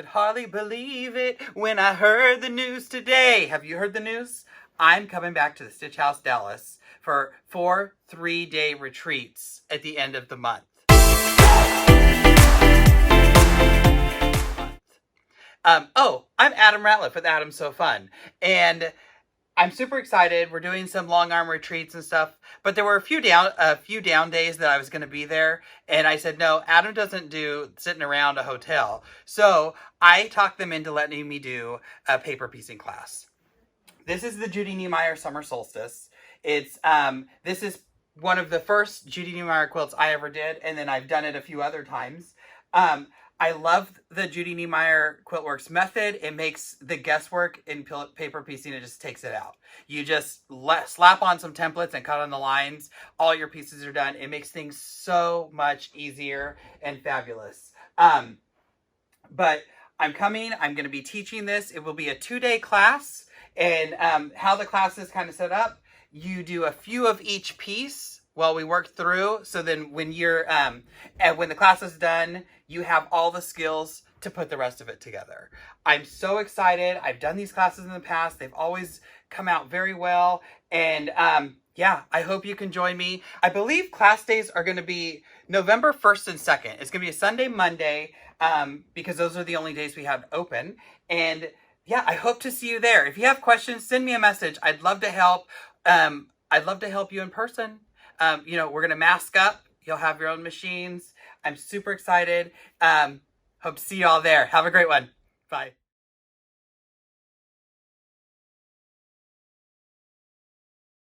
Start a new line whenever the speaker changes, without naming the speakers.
Could hardly believe it when I heard the news today. Have you heard the news? I'm coming back to the Stitchhouse Dallas for 4 3-day retreats at the end of the month. I'm Adam Rateliff with Adam's So Fun. And I'm super excited. We're doing some long arm retreats and stuff, but there were a few down days that I was going to be there, and I said no. Adam doesn't do sitting around a hotel, so I talked them into letting me do a paper piecing class. This is the Judy Niemeyer Summer Solstice. This is one of the first Judy Niemeyer quilts I ever did, and then I've done it a few other times. I love the Judy Niemeyer Quiltworks method. It makes the guesswork in paper piecing, it just takes it out. You just slap on some templates and cut on the lines. All your pieces are done. It makes things so much easier and fabulous. But I'm coming. I'm going to be teaching this. It will be a 2-day class. And how the class is kind of set up, you do a few of each piece while we work through. So then when when the class is done, you have all the skills to put the rest of it together. I'm so excited. I've done these classes in the past. They've always come out very well. And yeah, I hope you can join me. I believe class days are going to be November 1st and 2nd. It's going to be a Sunday, Monday, because those are the only days we have open. And yeah, I hope to see you there. If you have questions, send me a message. I'd love to help. I'd love to help you in person. We're going to mask up. You'll have your own machines. I'm super excited. Hope to see you all there. Have a great one. Bye.